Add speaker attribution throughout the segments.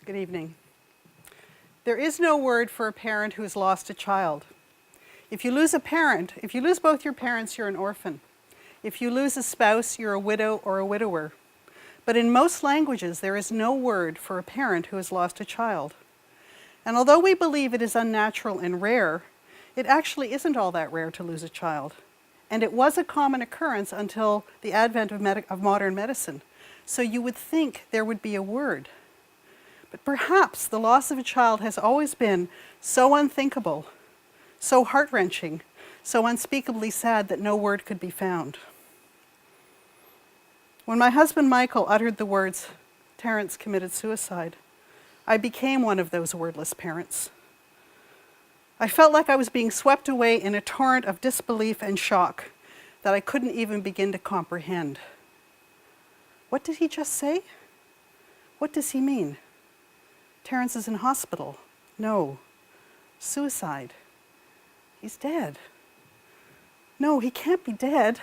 Speaker 1: Good evening. There is no word for a parent who has lost a child. If you lose both your parents, you're an orphan. If you lose a spouse, you're a widow or a widower. But in most languages, there is no word for a parent who has lost a child. And although we believe it is unnatural and rare, it actually isn't all that rare to lose a child. And it was a common occurrence until the advent of modern medicine. So you would think there would be a word. But perhaps the loss of a child has always been so unthinkable, so heart-wrenching, so unspeakably sad that no word could be found. When my husband Michael uttered the words, "Terence committed suicide," I became one of those wordless parents. I felt like I was being swept away in a torrent of disbelief and shock that I couldn't even begin to comprehend. What did he just say? What does he mean? Terence is in hospital. No. Suicide. He's dead. No, he can't be dead.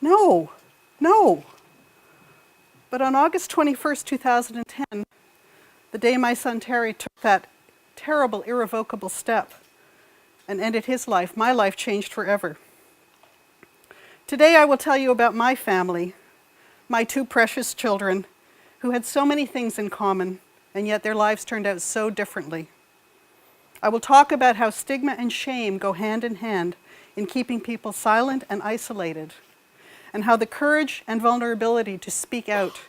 Speaker 1: No. But on August 21st, 2010, the day my son Terry took that terrible, irrevocable step and ended his life, my life changed forever. Today I will tell you about my family, my two precious children, who had so many things in common, and yet their lives turned out so differently. I will talk about how stigma and shame go hand in hand in keeping people silent and isolated, and how the courage and vulnerability to speak out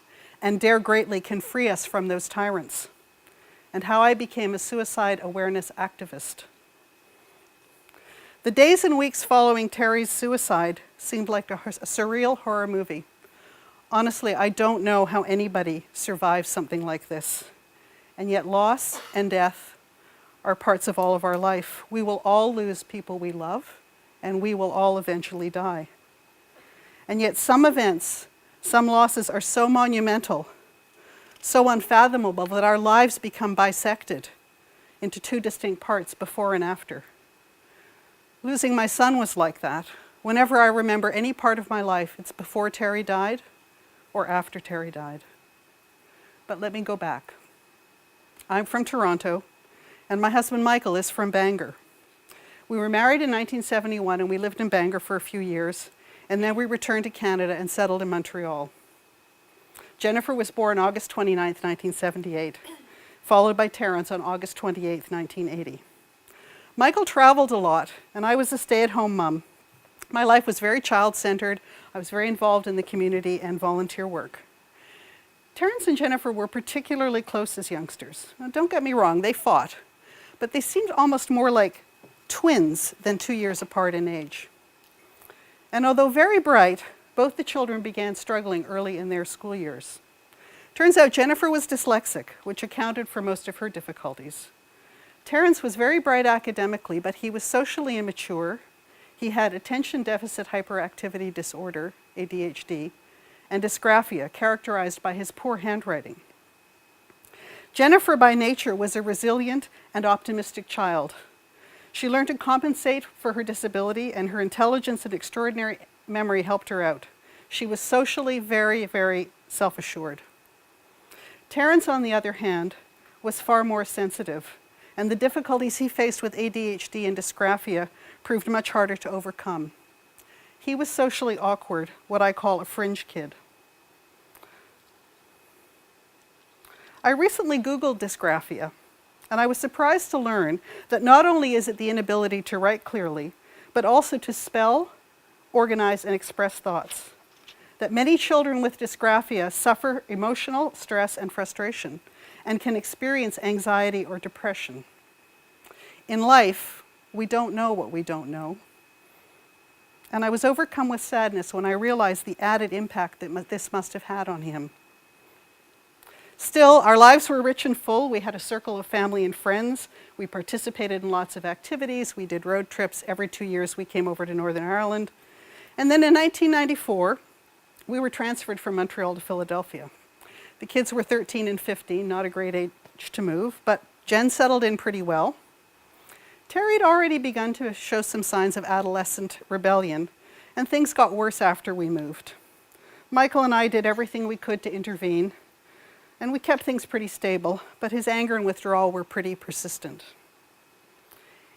Speaker 1: and dare greatly can free us from those tyrants, and how I became a suicide awareness activist. The days and weeks following Terry's suicide seemed like a surreal horror movie. Honestly, I don't know how anybody survives something like this. And yet loss and death are parts of all of our life. We will all lose people we love, and we will all eventually die. And yet some events, some losses are so monumental, so unfathomable that our lives become bisected into two distinct parts, before and after. Losing my son was like that. Whenever I remember any part of my life, it's before Terry died or after Terry died. But let me go back. I'm from Toronto, and my husband Michael is from Bangor. We were married in 1971, and we lived in Bangor for a few years, and then we returned to Canada and settled in Montreal. Jennifer was born August 29th, 1978, followed by Terence on August 28th, 1980. Michael traveled a lot, and I was a stay-at-home mom. My life was very child-centered. I was very involved in the community and volunteer work. Terence and Jennifer were particularly close as youngsters. Now, don't get me wrong, they fought, but they seemed almost more like twins than 2 years apart in age. And although very bright, both the children began struggling early in their school years. Turns out Jennifer was dyslexic, which accounted for most of her difficulties. Terence was very bright academically, but he was socially immature. He had attention deficit hyperactivity disorder, ADHD, and dysgraphia, characterized by his poor handwriting. Jennifer, by nature, was a resilient and optimistic child. She learned to compensate for her disability, and her intelligence and extraordinary memory helped her out. She was socially very, very self-assured. Terence, on the other hand, was far more sensitive, and the difficulties he faced with ADHD and dysgraphia proved much harder to overcome. He was socially awkward, what I call a fringe kid. I recently Googled dysgraphia, and I was surprised to learn that not only is it the inability to write clearly, but also to spell, organize, and express thoughts. That many children with dysgraphia suffer emotional stress and frustration, and can experience anxiety or depression. In life, we don't know what we don't know. And I was overcome with sadness when I realized the added impact that this must have had on him. Still, our lives were rich and full. We had a circle of family and friends. We participated in lots of activities. We did road trips. Every 2 years we came over to Northern Ireland. And then in 1994, we were transferred from Montreal to Philadelphia. The kids were 13 and 15, not a great age to move, but Jen settled in pretty well. Terry had already begun to show some signs of adolescent rebellion, and things got worse after we moved. Michael and I did everything we could to intervene. And we kept things pretty stable, but his anger and withdrawal were pretty persistent.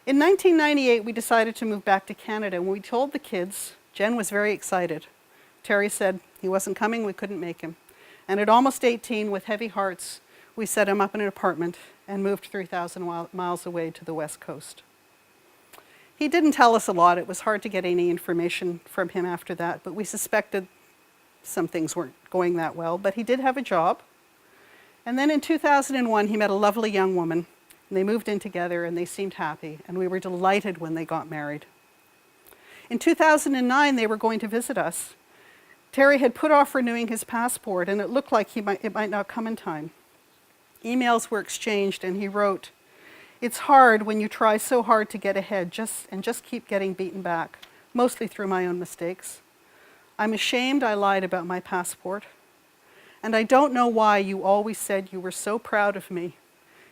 Speaker 1: In 1998, we decided to move back to Canada. When we told the kids, Jen was very excited. Terry said he wasn't coming, we couldn't make him. And at almost 18, with heavy hearts, we set him up in an apartment and moved 3,000 miles away to the West Coast. He didn't tell us a lot. It was hard to get any information from him after that, but we suspected some things weren't going that well. But he did have a job. And then in 2001, he met a lovely young woman, and they moved in together, and they seemed happy, and we were delighted when they got married. In 2009, they were going to visit us. Terry had put off renewing his passport, and it looked like it might not come in time. Emails were exchanged, and he wrote, "It's hard when you try so hard to get ahead and just keep getting beaten back, mostly through my own mistakes. I'm ashamed I lied about my passport. And I don't know why you always said you were so proud of me.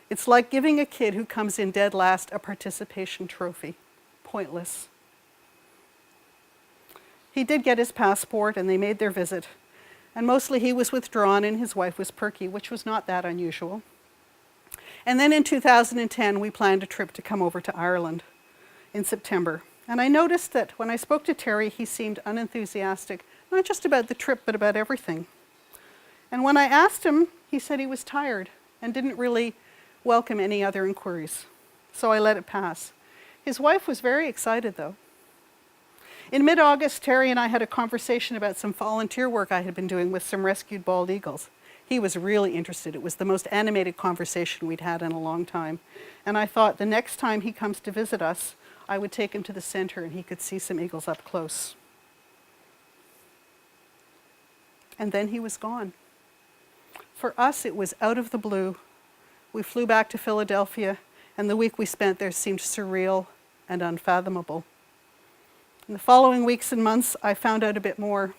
Speaker 1: It's like giving a kid who comes in dead last a participation trophy. Pointless." He did get his passport, and they made their visit. And mostly he was withdrawn and his wife was perky, which was not that unusual. And then in 2010, we planned a trip to come over to Ireland in September. And I noticed that when I spoke to Terry, he seemed unenthusiastic, not just about the trip, but about everything. And when I asked him, he said he was tired and didn't really welcome any other inquiries. So I let it pass. His wife was very excited, though. In mid-August, Terry and I had a conversation about some volunteer work I had been doing with some rescued bald eagles. He was really interested. It was the most animated conversation we'd had in a long time. And I thought the next time he comes to visit us, I would take him to the center and he could see some eagles up close. And then he was gone. For us, it was out of the blue. We flew back to Philadelphia, and the week we spent there seemed surreal and unfathomable. In the following weeks and months, I found out a bit more.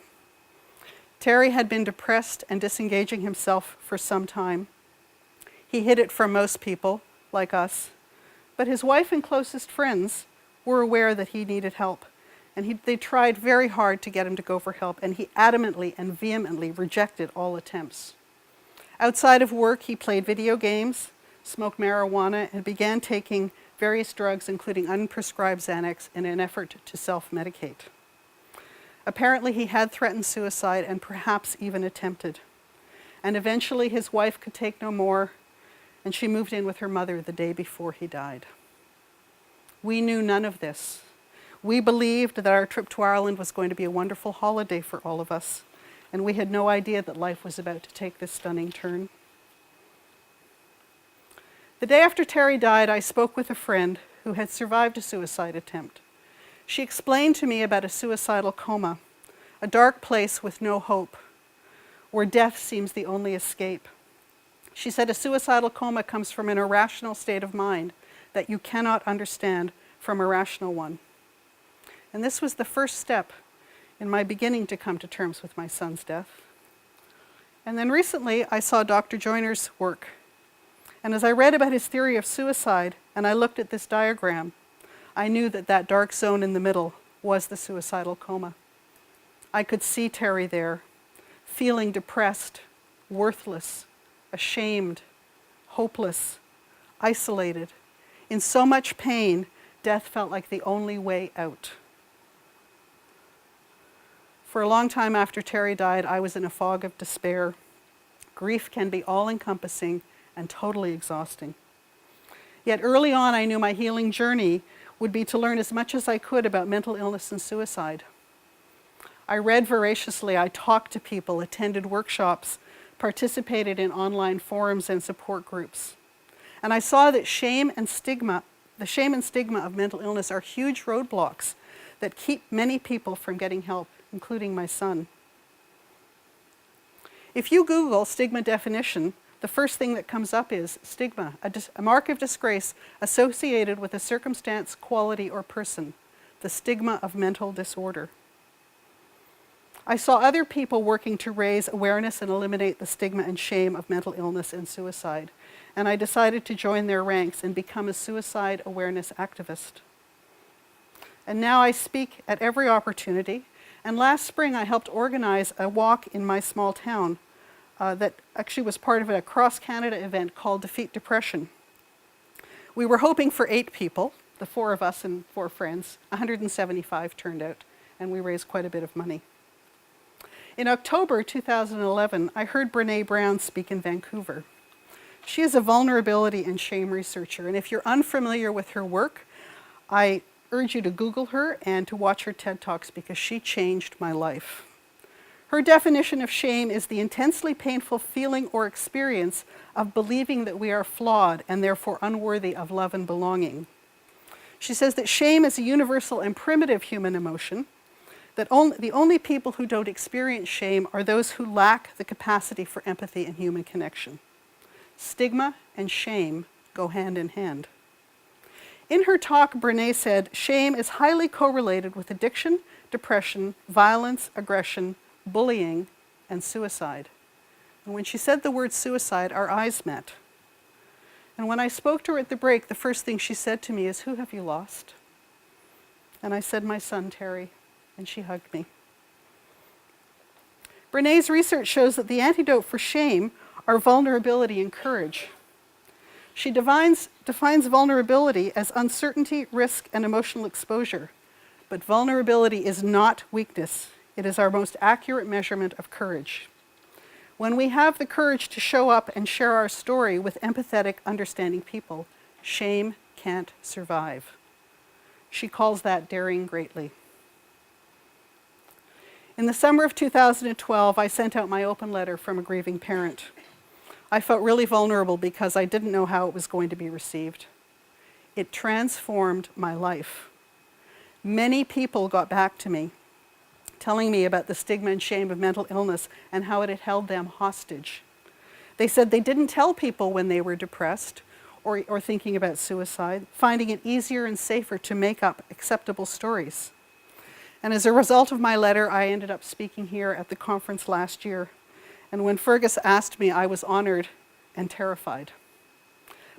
Speaker 1: Terry had been depressed and disengaging himself for some time. He hid it from most people, like us, but his wife and closest friends were aware that he needed help, and they tried very hard to get him to go for help, and he adamantly and vehemently rejected all attempts. Outside of work, he played video games, smoked marijuana, and began taking various drugs, including unprescribed Xanax, in an effort to self-medicate. Apparently, he had threatened suicide and perhaps even attempted. And eventually, his wife could take no more, and she moved in with her mother the day before he died. We knew none of this. We believed that our trip to Ireland was going to be a wonderful holiday for all of us, and we had no idea that life was about to take this stunning turn. The day after Terry died, I spoke with a friend who had survived a suicide attempt. She explained to me about a suicidal coma, a dark place with no hope, where death seems the only escape. She said a suicidal coma comes from an irrational state of mind that you cannot understand from a rational one. And this was the first step in my beginning to come to terms with my son's death. And then recently, I saw Dr. Joyner's work. And as I read about his theory of suicide, and I looked at this diagram, I knew that that dark zone in the middle was the suicidal coma. I could see Terry there, feeling depressed, worthless, ashamed, hopeless, isolated. In so much pain, death felt like the only way out. For a long time after Terry died, I was in a fog of despair. Grief can be all-encompassing and totally exhausting. Yet early on, I knew my healing journey would be to learn as much as I could about mental illness and suicide. I read voraciously, I talked to people, attended workshops, participated in online forums and support groups. And I saw that the shame and stigma of mental illness are huge roadblocks that keep many people from getting help, including my son. If you Google stigma definition, the first thing that comes up is stigma, a mark of disgrace associated with a circumstance, quality, or person, the stigma of mental disorder. I saw other people working to raise awareness and eliminate the stigma and shame of mental illness and suicide, and I decided to join their ranks and become a suicide awareness activist. And now I speak at every opportunity, and last spring I helped organize a walk in my small town, that actually was part of a cross-Canada event called Defeat Depression. We were hoping for 8 people, the 4 of us and 4 friends. 175 turned out, and we raised quite a bit of money. In October 2011, I heard Brené Brown speak in Vancouver. She is a vulnerability and shame researcher, and if you're unfamiliar with her work, I urge you to Google her and to watch her TED Talks because she changed my life. Her definition of shame is the intensely painful feeling or experience of believing that we are flawed and therefore unworthy of love and belonging. She says that shame is a universal and primitive human emotion, that the only people who don't experience shame are those who lack the capacity for empathy and human connection. Stigma and shame go hand in hand. In her talk, Brené said, shame is highly correlated with addiction, depression, violence, aggression, bullying, and suicide. And when she said the word suicide, our eyes met. And when I spoke to her at the break, the first thing she said to me is, "Who have you lost?" And I said, "My son, Terry," and she hugged me. Brené's research shows that the antidote for shame are vulnerability and courage. She defines vulnerability as uncertainty, risk, and emotional exposure. But vulnerability is not weakness. It is our most accurate measurement of courage. When we have the courage to show up and share our story with empathetic, understanding people, shame can't survive. She calls that daring greatly. In the summer of 2012, I sent out my open letter from a grieving parent. I felt really vulnerable because I didn't know how it was going to be received. It transformed my life. Many people got back to me, telling me about the stigma and shame of mental illness and how it had held them hostage. They said they didn't tell people when they were depressed or thinking about suicide, finding it easier and safer to make up acceptable stories. And as a result of my letter, I ended up speaking here at the conference last year. And when Fergus asked me, I was honored and terrified.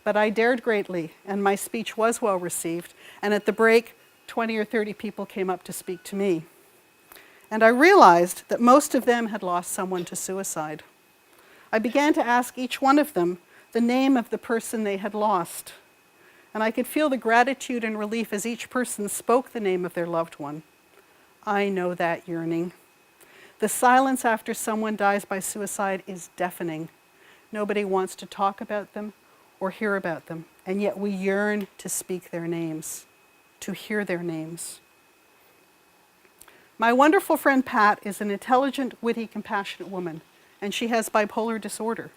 Speaker 1: But I dared greatly, and my speech was well received. And at the break, 20 or 30 people came up to speak to me. And I realized that most of them had lost someone to suicide. I began to ask each one of them the name of the person they had lost. And I could feel the gratitude and relief as each person spoke the name of their loved one. I know that yearning. The silence after someone dies by suicide is deafening. Nobody wants to talk about them or hear about them, and yet we yearn to speak their names, to hear their names. My wonderful friend Pat is an intelligent, witty, compassionate woman, and she has bipolar disorder,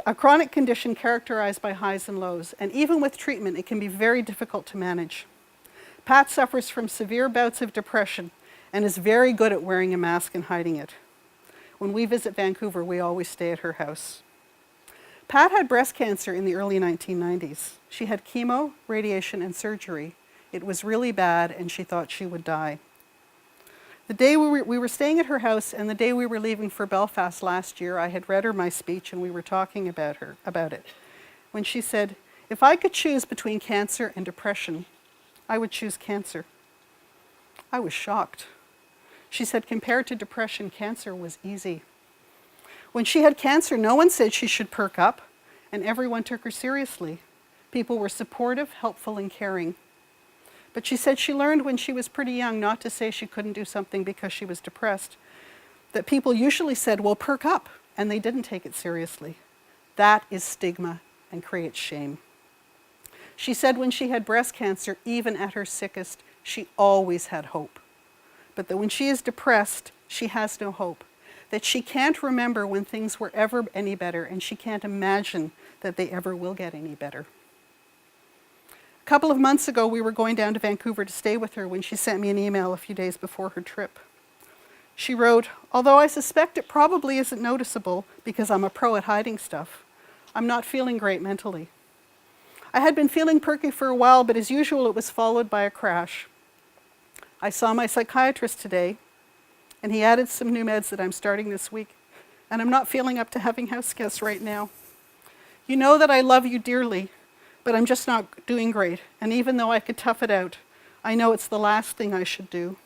Speaker 1: a chronic condition characterized by highs and lows, and even with treatment, it can be very difficult to manage. Pat suffers from severe bouts of depression and is very good at wearing a mask and hiding it. When we visit Vancouver, we always stay at her house. Pat had breast cancer in the early 1990s. She had chemo, radiation, and surgery. It was really bad, and she thought she would die. The day we were staying at her house, and the day we were leaving for Belfast last year, I had read her my speech, and we were talking about it. When she said, "If I could choose between cancer and depression, I would choose cancer." I was shocked. She said compared to depression, cancer was easy. When she had cancer, no one said she should perk up, and everyone took her seriously. People were supportive, helpful, and caring. But she said she learned when she was pretty young not to say she couldn't do something because she was depressed. That people usually said, "Well, perk up," and they didn't take it seriously. That is stigma and creates shame. She said when she had breast cancer, even at her sickest, she always had hope. But that when she is depressed, she has no hope. That she can't remember when things were ever any better, and she can't imagine that they ever will get any better. A couple of months ago, we were going down to Vancouver to stay with her when she sent me an email a few days before her trip. She wrote, "Although I suspect it probably isn't noticeable because I'm a pro at hiding stuff, I'm not feeling great mentally. I had been feeling perky for a while, but as usual, it was followed by a crash. I saw my psychiatrist today, and he added some new meds that I'm starting this week, and I'm not feeling up to having house guests right now. You know that I love you dearly, but I'm just not doing great, and even though I could tough it out, I know it's the last thing I should do.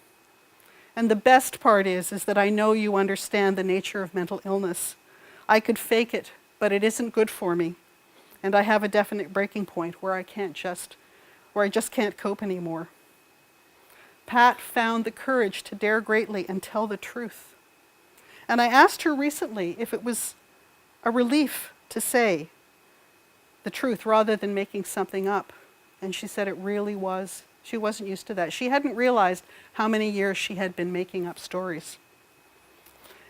Speaker 1: And the best part is that I know you understand the nature of mental illness. I could fake it, but it isn't good for me. And I have a definite breaking point where I just can't cope anymore. Pat found the courage to dare greatly and tell the truth. And I asked her recently if it was a relief to say the truth rather than making something up. And she said it really was. She wasn't used to that. She hadn't realized how many years she had been making up stories.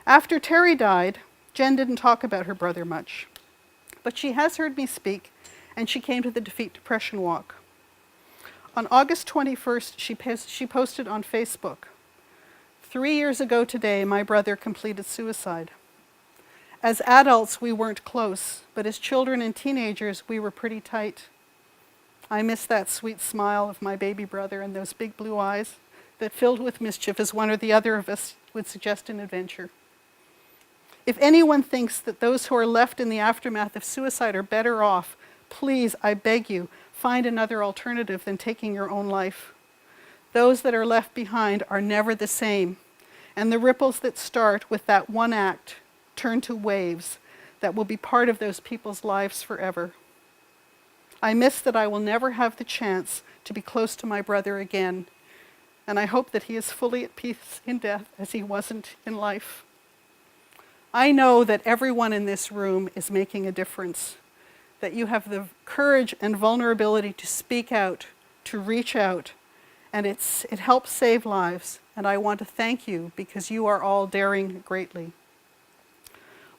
Speaker 1: After Terry died, Jen didn't talk about her brother much. But she has heard me speak, and she came to the Defeat Depression Walk. On August 21st, she posted on Facebook, 3 years ago today, my brother completed suicide. As adults, we weren't close, but as children and teenagers, we were pretty tight. I miss that sweet smile of my baby brother and those big blue eyes that filled with mischief as one or the other of us would suggest an adventure. If anyone thinks that those who are left in the aftermath of suicide are better off, please, I beg you, find another alternative than taking your own life. Those that are left behind are never the same, and the ripples that start with that one act turn to waves that will be part of those people's lives forever. I miss that I will never have the chance to be close to my brother again, and I hope that he is fully at peace in death as he wasn't in life. I know that everyone in this room is making a difference, that you have the courage and vulnerability to speak out, to reach out, and it helps save lives, and I want to thank you because you are all daring greatly.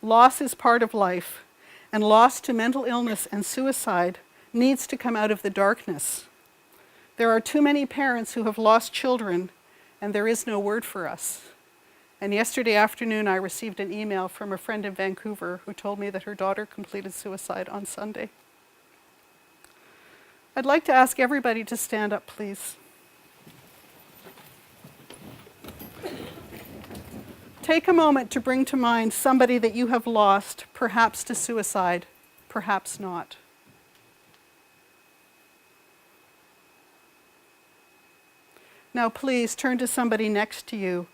Speaker 1: Loss is part of life, and loss to mental illness and suicide needs to come out of the darkness. There are too many parents who have lost children, and there is no word for us. And yesterday afternoon, I received an email from a friend in Vancouver who told me that her daughter completed suicide on Sunday. I'd like to ask everybody to stand up, please. Take a moment to bring to mind somebody that you have lost, perhaps to suicide, perhaps not. Now please turn to somebody next to you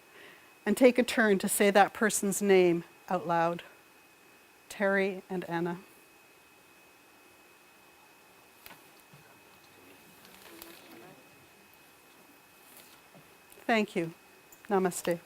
Speaker 1: and take a turn to say that person's name out loud. Terry and Anna. Thank you. Namaste.